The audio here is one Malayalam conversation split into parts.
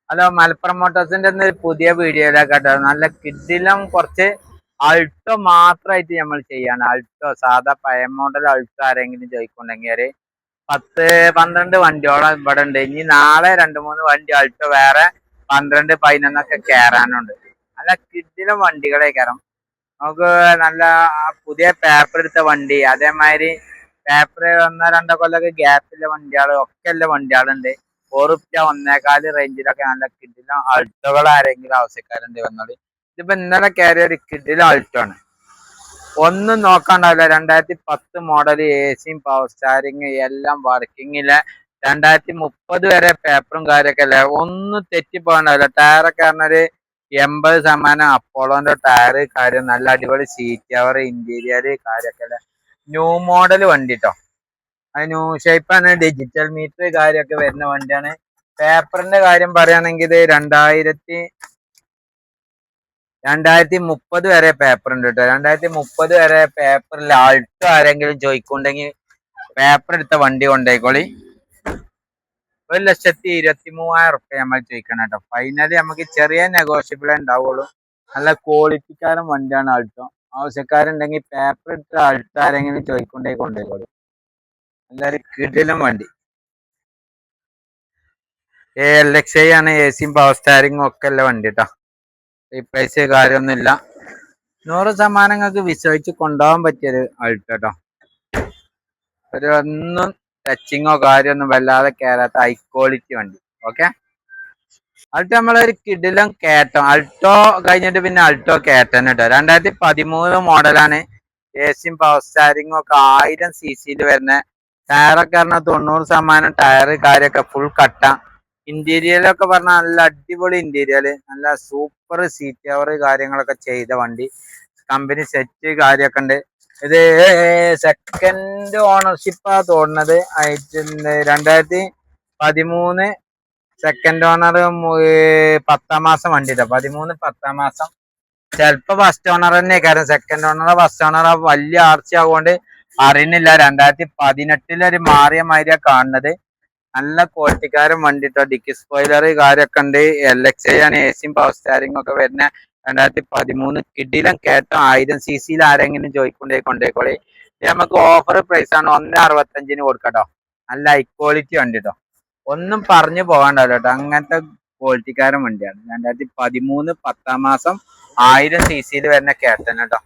ഹലോ, മലപ്പുറം മോട്ടോഴ്സിന്റെ പുതിയ വീഡിയോയിലേക്കാട്ടോ. നല്ല കിഡിലും കുറച്ച് അൾട്ടോ മാത്രമായിട്ട് നമ്മൾ ചെയ്യാണ്. അൾട്ടോ സാധാ പഴയ മോഡൽ അൾട്ടോ ആരെങ്കിലും ചോദിക്കുന്നുണ്ടെങ്കിൽ ഒരു 10-12 വണ്ടിയോളം ഇവിടെ ഉണ്ട്. ഇനി നാളെ 2-3 വണ്ടി അൾട്ടോ വേറെ 12-11 കയറാനുണ്ട്. നല്ല കിഡിലും വണ്ടികളെ കയറും. നമുക്ക് നല്ല പുതിയ പേപ്പർ എടുത്ത വണ്ടി, അതേമാതിരി പേപ്പർ 1-2 കൊല്ലൊക്കെ ഗ്യാപ്പിലെ വണ്ടികൾ ഒക്കെ ഉള്ള വണ്ടികളുണ്ട്. ₹1 1.25 റേഞ്ചിലൊക്കെ നല്ല കിഡിലും അൾട്ടോകൾ ആരെങ്കിലും ആവശ്യക്കാരുണ്ട് വന്നോളി. ഇതിപ്പോ ഇന്നലെ കയറിയ ഒരു കിഡിലും അൾട്ടോ ആണ്. ഒന്നും നോക്കാണ്ടാവില്ല. 2010 മോഡൽ, സിയും പവർ സ്റ്റാരിങ് എല്ലാം വർക്കിങ്ങില്. 2030 വരെ പേപ്പറും കാര്യമൊക്കെ അല്ലേ. ഒന്നും തെറ്റിപ്പോകണ്ടാവില്ല. ടയറൊക്കെ പറഞ്ഞൊരു 80% അപ്പോളോന്റെ ടയറ് കാര്യം. നല്ല അടിപൊളി സീറ്റ് കവർ, ഇന്റീരിയർ കാര്യമൊക്കെ അല്ലേ. ന്യൂ മോഡൽ വണ്ടി ട്ടോ. അത് ന്യൂ ഷേപ്പാണ്. ഡിജിറ്റൽ മീറ്റർ കാര്യമൊക്കെ വരുന്ന വണ്ടിയാണ്. പേപ്പറിന്റെ കാര്യം പറയുകയാണെങ്കിൽ ഇത് 2030 വരെ പേപ്പർ ഉണ്ട് കേട്ടോ. 2030 വരെ പേപ്പറിൽ ആൾട്ടോ ആരെങ്കിലും ചോദിക്കുന്നുണ്ടെങ്കിൽ പേപ്പർ എടുത്ത വണ്ടി കൊണ്ടേക്കോളി. ₹1,23,000 നമ്മൾ ചോദിക്കണം കേട്ടോ. ഫൈനലി നമുക്ക് ചെറിയ നെഗോഷ്യബിളേ ഉണ്ടാവുള്ളൂ. നല്ല ക്വാളിറ്റിക്കാരൻ വണ്ടിയാണ് ആൾട്ടോ. ആവശ്യക്കാരുണ്ടെങ്കിൽ പേപ്പർ എടുത്ത ആൾട്ടോ ആരെങ്കിലും കൊണ്ടേക്കോളി. നല്ലൊരു കിടിലൻ വണ്ടി. LXi ആണ്. സിയും പവർ സ്റ്റാരിങ്ങും ഒക്കെ ഉള്ള വണ്ടി കേട്ടോ. റീപ്ലേസ് കാര്യമൊന്നുമില്ല. 100% നിങ്ങൾക്ക് വിശ്വസിച്ച് കൊണ്ടുപോകാൻ പറ്റിയൊരു അൾട്ടോ കേട്ടോ. ഒന്നും ടച്ചിങ്ങോ കാര്യമൊന്നും വല്ലാതെ കയറാത്ത ഹൈ ക്വാളിറ്റി വണ്ടി. ഓക്കെ, അൾട്ടോ നമ്മളൊരു കിടിലം കേട്ടോ. അൾട്ടോ കഴിഞ്ഞിട്ട് പിന്നെ അൾട്ടോ കേട്ടൻ കേട്ടോ. 2013 മോഡലാണ്. സിയും പവർ സ്റ്റാരിങ്ങും ഒക്കെ 1000 cc വരുന്ന ടയറൊക്കെ പറഞ്ഞാൽ 90% ടയർ കാര്യമൊക്കെ ഫുൾ കട്ട. ഇന്റീരിയലൊക്കെ പറഞ്ഞാൽ നല്ല അടിപൊളി ഇന്റീരിയൽ, നല്ല സൂപ്പർ സീറ്റ് കവർ കാര്യങ്ങളൊക്കെ ചെയ്ത വണ്ടി. കമ്പനി സെറ്റ് കാര്യമൊക്കെ ഉണ്ട്. ഇത് സെക്കൻഡ് ഓണർഷിപ്പാ തോന്നുന്നത്. 2013 സെക്കൻഡ് ഓണർ, 10ാം മാസം വണ്ടി. 10 മാസം. ചിലപ്പോ ഫസ്റ്റ് ഓണർ തന്നെ കാരണം സെക്കൻഡ് ഓണറോ ഫസ്റ്റ് ഓണറോ വലിയ ആർച്ച ആകൊണ്ട് അറിയുന്നില്ല. 2018 ഒരു മാറിയ മാതിരിയാ കാണുന്നത്. നല്ല ക്വാളിറ്റിക്കാരൻ വണ്ടി ട്ടോ. ഡിക്കി സ്പോയിലർ കാര്യമൊക്കെ ഉണ്ട്. LXi ആണ്. സിയും പവർ സ്റ്റാരിങ്ങും ഒക്കെ വരുന്ന 2013 കിഡിലും കേട്ടോ. 1000 cc ആരെങ്കിലും കൊണ്ടേക്കോളി. നമുക്ക് ഓഫർ പ്രൈസ് ആണ്. 1.65 കൊടുക്കട്ടോ. നല്ല ഹൈ ക്വാളിറ്റി വണ്ടി ട്ടോ. ഒന്നും പറഞ്ഞു പോകാണ്ടാവില്ല കേട്ടോ. അങ്ങനത്തെ ക്വാളിറ്റിക്കാരൻ വണ്ടിയാണ്. 2013 10ാം മാസം 1000 cc വരുന്ന കേട്ടൻ കേട്ടോ.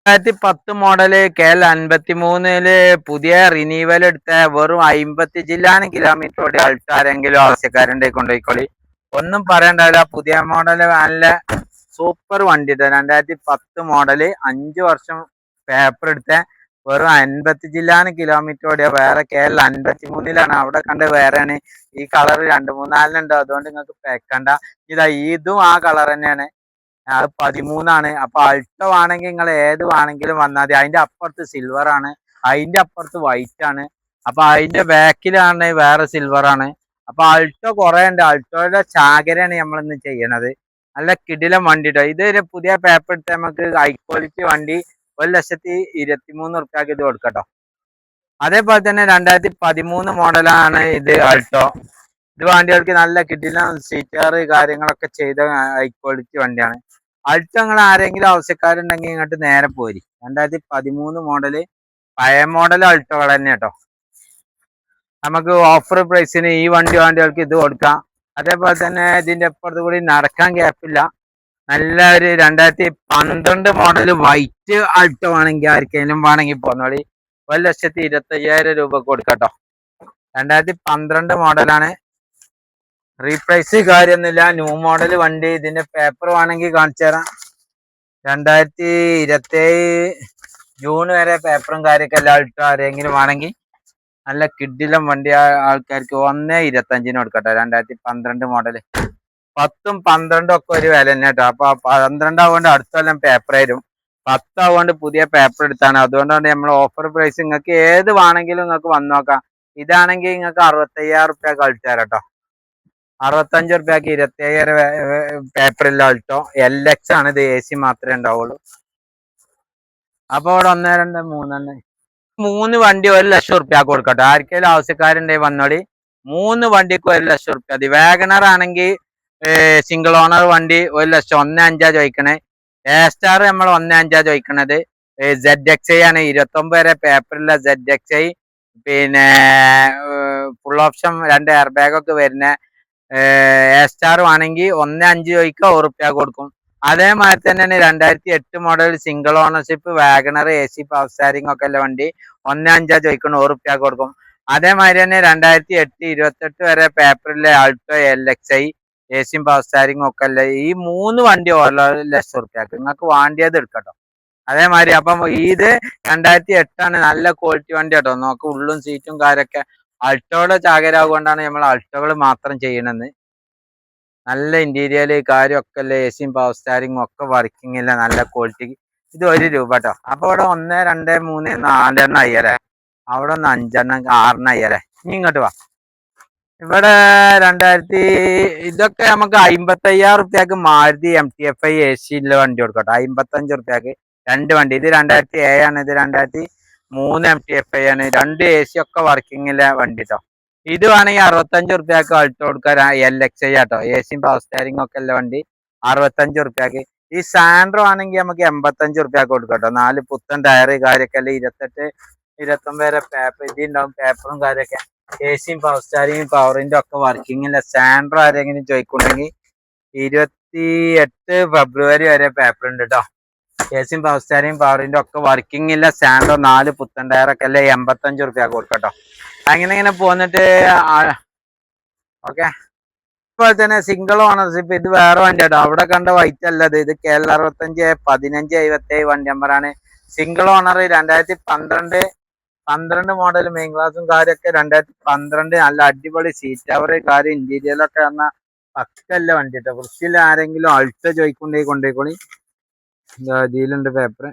2010 മോഡല് KL53 പുതിയ റിനീവൽ എടുത്ത വെറും 50 ജില്ലാന് കിലോമീറ്റർ ഓടി അൾട്ടോ ആരെങ്കിലും ആവശ്യക്കാരുണ്ടെ കൊണ്ടുപോയിക്കോളി. ഒന്നും പറയണ്ടാവില്ല. പുതിയ മോഡല് നല്ല സൂപ്പർ വണ്ടി. 2010 മോഡല് 5 വർഷം പേപ്പർ എടുത്ത വെറും 50 ജില്ലാന് കിലോമീറ്റർ ഓടിയ. വേറെ KL53 അവിടെ കണ്ട് വേറെയാണ്. ഈ കളർ 2-3-4 അതുകൊണ്ട് നിങ്ങൾക്ക് പേക്കണ്ട. ഇതും ആ കളർ തന്നെയാണ്. അത് 13. അപ്പൊ അൾട്ടോ ആണെങ്കിൽ നിങ്ങൾ ഏത് വേണമെങ്കിലും വന്നാൽ മതി. അതിന്റെ അപ്പുറത്ത് സിൽവർ ആണ്, അതിന്റെ അപ്പുറത്ത് വൈറ്റ് ആണ്. അപ്പൊ അതിന്റെ ബാക്കിലാണ് വേറെ സിൽവർ ആണ്. അപ്പൊ അൾട്ടോ കുറെ ഉണ്ട്. അൾട്ടോയുടെ ചാകരയാണ് നമ്മളിന്ന് ചെയ്യണത്. നല്ല കിടിലം വണ്ടി ട്ടോ. ഇത് പുതിയ പേപ്പർ എടുത്ത് നമുക്ക് ഹൈ ക്വാളിറ്റി വണ്ടി ₹1,23,000 ഇത് കൊടുക്കട്ടോ. അതേപോലെ തന്നെ 2013 മോഡലാണ് ഇത് അൾട്ടോ. ഇത് വണ്ടികൾക്ക് നല്ല കിടിലം സീറ്റർ കാര്യങ്ങളൊക്കെ ചെയ്ത ഹൈ ക്വാളിറ്റി വണ്ടിയാണ്. അൾട്ടോ നിങ്ങൾ ആരെങ്കിലും ആവശ്യക്കാരുണ്ടെങ്കിൽ ഇങ്ങോട്ട് നേരെ പോരി. 2013 മോഡല് പഴയ മോഡൽ അൾട്ടോകൾ തന്നെ കേട്ടോ. നമുക്ക് ഓഫർ പ്രൈസിന് ഈ വണ്ടികൾക്ക് ഇത് കൊടുക്കാം. അതേപോലെ തന്നെ ഇതിന്റെ അപ്പുറത്ത് കൂടി നടക്കാൻ ഗ്യാപ്പില്ല. നല്ല ഒരു 2012 മോഡൽ വൈറ്റ് അൾട്ടോ ആണെങ്കിൽ ആർക്കെങ്കിലും വേണമെങ്കിൽ പോന്നോളി. ₹1,25,000 കൊടുക്കട്ടോ. 2012 മോഡലാണ്. റീപ്രൈസ് കാര്യമൊന്നുമില്ല. ന്യൂ മോഡൽ വണ്ടി. ഇതിന്റെ പേപ്പർ വേണമെങ്കിൽ കാണിച്ചു തരാം. 2027 ജൂൺ വരെ പേപ്പറും കാര്യമൊക്കെ എല്ലാം അൾട്ടോ ആരെങ്കിലും വേണമെങ്കിൽ നല്ല കിഡിലം വണ്ടി ആൾക്കാർക്ക് 1,25,000 കൊടുക്കട്ടെ. 2012 മോഡല്. 10ഉം 12ഉം ഒക്കെ ഒരു വില തന്നെ കേട്ടോ. അപ്പൊ 12 ആവുകൊണ്ട് അടുത്ത കൊല്ലം പേപ്പർ ആയിരുന്നു. 10 ആവുകൊണ്ട് പുതിയ പേപ്പർ എടുത്താണ്. അതുകൊണ്ടാണ് നമ്മൾ ഓഫർ പ്രൈസ്. നിങ്ങൾക്ക് ഏത് വേണമെങ്കിലും നിങ്ങൾക്ക് വന്നു നോക്കാം. ഇതാണെങ്കിൽ നിങ്ങൾക്ക് ₹65,000 കളിച്ചു തരാം കേട്ടോ. ₹65,000 27 പേപ്പറില്ല അൾട്ടോ. LX ആണ്. ഇത് AC മാത്രമേ ഉണ്ടാവുള്ളൂ. അപ്പൊ ഇവിടെ 1 2 3 3 വണ്ടി ₹1,00,000 കൊടുക്കട്ടോ. ആർക്കെങ്കിലും ആവശ്യക്കാരുണ്ടെങ്കിൽ വന്നോളി. മൂന്ന് വണ്ടിക്ക് 1 ലക്ഷം റുപ്യ മതി. വാഗണർ ആണെങ്കിൽ സിംഗിൾ ഓണർ വണ്ടി 1 ലക്ഷം 1.5 ചോദിക്കണേ. എ സ്റ്റാർ നമ്മൾ 1.5 ചോദിക്കണത്. ZXi ആണ് 29 വരെ പേപ്പറിലെ ZXi. പിന്നെ ഫുൾ ഓപ്ഷൻ 2 എയർ ബാഗ് ഒക്കെ വരുന്ന എ സ്റ്റാർ ആണെങ്കിൽ 1.5 ചോദിക്കുക, 1 റുപ്യ കൊടുക്കും. അതേമാതിരി തന്നെയാണ് 2008 model single ownership WagonR AC power steering ഒക്കെ ഉള്ള വണ്ടി 1.5 ചോദിക്കണം, 1 റുപ്യ കൊടുക്കും. അതേമാതിരി തന്നെ 2008 28 വരെ പേപ്പറിലെ Alto LXi AC power steering ഒക്കെ അല്ല ഈ 3 വണ്ടി 1 ലക്ഷം റുപ്യക്ക് നിങ്ങൾക്ക് വാണ്ടിയത് എടുക്കട്ടോ. അതേമാതിരി അപ്പം ഇത് 2008 ആണ്, നല്ല ക്വാളിറ്റി വണ്ടി കേട്ടോ. നോക്ക് ഉള്ളും സീറ്റും കാര്യമൊക്കെ അൾട്ടോയുടെ ചാകരാകൊണ്ടാണ് നമ്മൾ അൾട്ടോകൾ മാത്രം ചെയ്യണമെന്ന്. നല്ല ഇന്റീരിയൽ കാര്യമൊക്കെ അല്ലേ, AC പവർ സ്റ്റാരിംഗ് ഒക്കെ വർക്കിംഗ് ഇല്ല, നല്ല ക്വാളിറ്റി. ഇത് 1 രൂപ കേട്ടോ. അപ്പൊ ഇവിടെ 1 2 3 4 അയ്യരെ, അവിടെ 5 6 അയ്യരെ. ഇനി ഇങ്ങോട്ട് വാ. ഇവിടെ 2000 ഇതൊക്കെ നമുക്ക് 55,000 റുപ്യക്ക് മാരുതി MT-FI AC ഉള്ള വണ്ടി കൊടുക്കട്ടോ. 55 റുപ്യക്ക് 2 വണ്ടി. ഇത് 2007 ആണ്, ഇത് 2003 MT-FI ആണ്. 2 AC ഒക്കെ വർക്കിംഗിലെ വണ്ടി കേട്ടോ. ഇത് വേണമെങ്കിൽ 65 റുപ്യക്ക് അൾട്ടോ കൊടുക്കാം. LXi ആട്ടോ, AC പവർ സ്റ്റാരിംഗ് ഒക്കെ ഉള്ള വണ്ടി 65 റുപ്യക്ക്. ഈ സാൻഡ്രോ ആണെങ്കിൽ നമുക്ക് 85 റുപ്യക്ക് കൊടുക്കട്ടോ. 4 പുത്തൻ ടയറ് കാര്യമൊക്കെ അല്ലേ, 28 29 വരെ പേപ്പർ ഇതുണ്ടാവും, പേപ്പറും കാര്യമൊക്കെ. AC പവർ സ്റ്റാരിംഗ് പവറിന്റെ ഒക്കെ വർക്കിംഗ് ഇല്ല. സാൻഡ്രോ ആരെങ്കിലും ചോദിക്കുന്നുണ്ടെങ്കിൽ 28 ഫെബ്രുവരി വരെ പേപ്പർ ഉണ്ട് കേട്ടോ. AC പവർ സ്റ്റാരിംഗ് പവറിന്റെ ഒക്കെ വർക്കിംഗ് ഇല്ല. സാൻഡ്രോ 4 പുത്തൻ ടയറൊക്കെ അല്ലേ, 85 റുപ്യക്ക് കൊടുക്കട്ടോ. അങ്ങനെ ഇങ്ങനെ പോന്നിട്ട് ഓക്കെ. അതുപോലെ തന്നെ സിംഗിൾ ഓണർഷിപ്പ് ഇത് വേറെ വണ്ടി കേട്ടോ. അവിടെ കണ്ട വൈറ്റ് അല്ലത്, ഇത് KL 65 1577 വണ്ടി നമ്പറാണ്. സിംഗിൾ ഓണർ 2012 മോഡൽ മെയിൻ ക്ലാസും കാര്യമൊക്കെ 2012 നല്ല അടിപൊളി സീറ്റ് കവർ കാര്യം ഇന്റീരിയലൊക്കെ പറഞ്ഞാൽ പക്കല്ല വണ്ടി കേട്ടോ. വൃത്തിയിൽ ആരെങ്കിലും അൾട്ടോ കൊണ്ടേക്കോളി. ഇതിലുണ്ട് പേപ്പർ.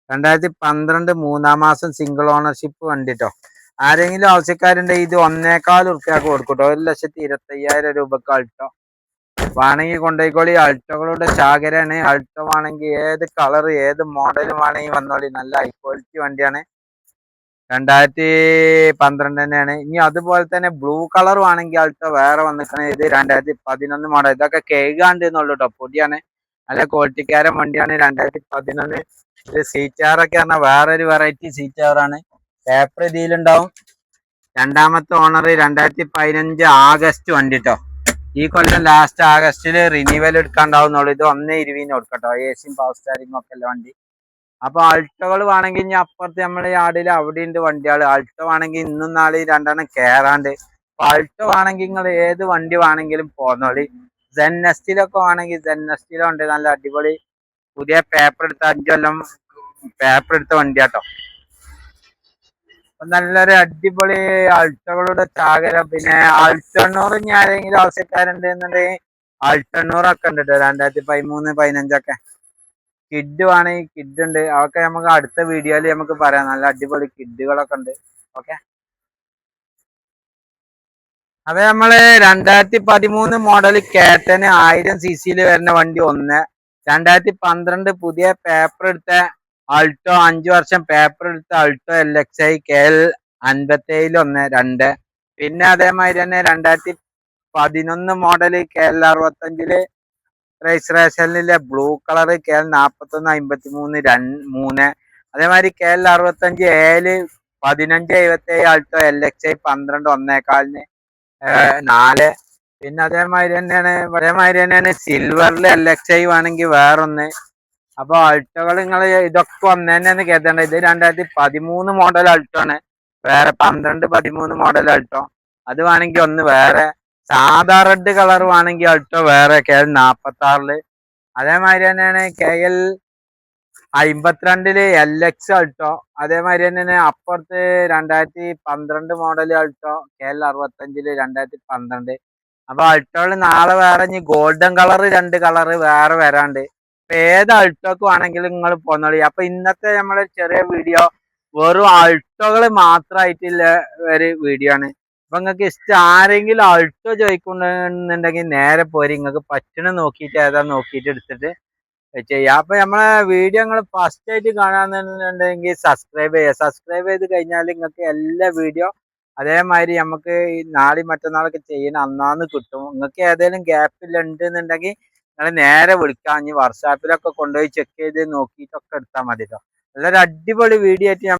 2012 3-ാം മാസം സിംഗിൾ ഓണർഷിപ്പ് വണ്ടി കേട്ടോ. ആരെങ്കിലും ആവശ്യക്കാരുണ്ടെങ്കിൽ ഇത് 1.25 റുപ്യക്ക് കൊടുക്കൂട്ടോ. 1,25,000 രൂപക്ക് അൾട്ടോ വേണമെങ്കിൽ കൊണ്ടേക്കോളി. അൾട്ടോകളുടെ ശാഖരാണ്. അൾട്ടോ വേണമെങ്കിൽ ഏത് കളർ ഏത് മോഡലും വേണമെങ്കിൽ വന്നോളി. നല്ല ഹൈ ക്വാളിറ്റി വണ്ടിയാണ്. 2012 തന്നെയാണ്. ഇനി അതുപോലെ തന്നെ ബ്ലൂ കളർ ആണെങ്കിൽ അൾട്ടോ വേറെ വന്നിക്കണേ. ഇത് 2011 മോഡൽ. ഇതൊക്കെ കേൾക്കാണ്ട് എന്നുള്ളൂ കേട്ടോ, പൊടിയാണ്. നല്ല ക്വാളിറ്റിക്കാരൻ വണ്ടിയാണ്. 2011 ഇത് സീറ്റാറൊക്കെ പറഞ്ഞാൽ വേറൊരു വെറൈറ്റി സീറ്റാറാണ്. പേപ്പർ ഇതിലുണ്ടാവും. 2ാമത്തെ ഓണർ 2015 ആഗസ്റ്റ് വണ്ടി കേട്ടോ. ഈ കൊല്ലം ലാസ്റ്റ് ആഗസ്റ്റില് റിന്യൂവൽ എടുക്കാണ്ടാവുന്നുള്ളൂ. ഇത് 1.20 കൊടുക്കട്ടോ. AC പവർ സ്റ്റാരിംഗ് ഒക്കെ അല്ല വണ്ടി. അപ്പൊ അൾട്ടോകൾ വേണമെങ്കിൽ ഇനി അപ്പുറത്ത് നമ്മളെ യാർഡിൽ അവിടെ ഉണ്ട് വണ്ടികൾ. അൾട്ടോ വേണമെങ്കിൽ ഇന്നും നാളെ 2 കേറാണ്ട്. അപ്പൊ അൾട്ടോ വേണമെങ്കിൽ നിങ്ങൾ ഏത് വണ്ടി വേണമെങ്കിലും പോന്നോളി. ZNSറ്റിലൊക്കെ വേണമെങ്കിൽ ZNSറ്റിലോ ഉണ്ട്. നല്ല അടിപൊളി പുതിയ പേപ്പർ എടുത്ത 5 കൊല്ലം പേപ്പർ എടുത്ത വണ്ടിയാട്ടോ. നല്ലൊരു അടിപൊളി അൾട്ടോകളുടെ ചാകരം. പിന്നെ അൾട്ടണ്ണൂർ ഇനി ആരെങ്കിലും ആവശ്യക്കാരുണ്ട് എന്നുണ്ടെങ്കിൽ അൾട്ടണ്ണൂറൊക്കെ ഉണ്ട് കേട്ടോ. 2013 15 കിഡ് വേണമെങ്കിൽ കിഡ് ഉണ്ട്. അതൊക്കെ നമുക്ക് അടുത്ത വീഡിയോയിൽ നമുക്ക് പറയാം. നല്ല അടിപൊളി കിഡുകളൊക്കെ ഉണ്ട്. ഓക്കെ. അപ്പൊ നമ്മള് 2013 മോഡൽ കേട്ടന് 1000 cc വരുന്ന വണ്ടി 1. 2012 പുതിയ പേപ്പർ എടുത്ത അൾട്ടോ 5 വർഷം പേപ്പർ എടുത്ത അൾട്ടോ LXi KL 57 1 2. പിന്നെ അതേമാതിരി തന്നെ 2011 മോഡൽ KL 65 രജിസ്ട്രേഷനിലെ ബ്ലൂ കളർ KL 41 53 3. അതേമാതിരി KL 65 AL 1577 അൾട്ടോ LXi 12 1.25 4. പിന്നെ അതേമാതിരി തന്നെയാണ് സിൽവറിൽ LXi വേണമെങ്കിൽ വേറൊന്ന്. അപ്പൊ അൾട്ടോകൾ നിങ്ങൾ ഇതൊക്കെ ഒന്നേന്ന് കേട്ടണ്ട. ഇത് 2013 മോഡൽ അൾട്ടോ ആണ്. വേറെ 12-13 മോഡൽ അൾട്ടോ. അത് വേണമെങ്കിൽ ഒന്ന് വേറെ. സാധാ റെഡ് കളർ വേണമെങ്കിൽ അൾട്ടോ വേറെ KL 46. അതേമാതിരി തന്നെയാണ് KL 52 LX അൾട്ടോ. അതേമാതിരി തന്നെ അപ്പുറത്ത് 2012 മോഡൽ അൾട്ടോ KL 65 2012. അപ്പൊ അൾട്ടോയിൽ നാളെ വേറെ ഇനി ഗോൾഡൻ കളർ 2 കളർ വേറെ വരാണ്ട്. അപ്പൊ ഏത് അൾട്ടോക്ക് വേണമെങ്കിലും നിങ്ങൾ പോന്നോളി. അപ്പൊ ഇന്നത്തെ നമ്മളെ ചെറിയ വീഡിയോ വെറും അൾട്ടോകൾ മാത്രമായിട്ടുള്ള ഒരു വീഡിയോ ആണ്. അപ്പൊ നിങ്ങൾക്ക് ഇഷ്ടം ആരെങ്കിലും അൾട്ടോ ചോദിക്കുന്നുണ്ടെങ്കിൽ നേരെ പോരി. നിങ്ങൾക്ക് പറ്റണ നോക്കിയിട്ട് ഏതാ നോക്കിയിട്ട് എടുത്തിട്ട് ചെയ്യാം. അപ്പൊ നമ്മളെ വീഡിയോ നിങ്ങൾ ഫസ്റ്റ് ആയിട്ട് കാണാന്നുണ്ടെങ്കിൽ സബ്സ്ക്രൈബ് ചെയ്യുക. സബ്സ്ക്രൈബ് ചെയ്ത് കഴിഞ്ഞാൽ നിങ്ങൾക്ക് എല്ലാ വീഡിയോ അതേമാതിരി നമുക്ക് ഈ നാളെയും മറ്റന്നാളൊക്കെ ചെയ്യണ അന്നാന്ന് കിട്ടും. നിങ്ങൾക്ക് ഏതെങ്കിലും ഗ്യാപ്പിൽ ഉണ്ട് എന്നുണ്ടെങ്കിൽ നിങ്ങൾ നേരെ വിളിക്കാം. ഇനി വാട്സാപ്പിലൊക്കെ കൊണ്ടുപോയി ചെക്ക് ചെയ്ത് നോക്കിയിട്ടൊക്കെ എടുത്താൽ മതി കേട്ടോ. നല്ലൊരു അടിപൊളി വീഡിയോ ആയിട്ട്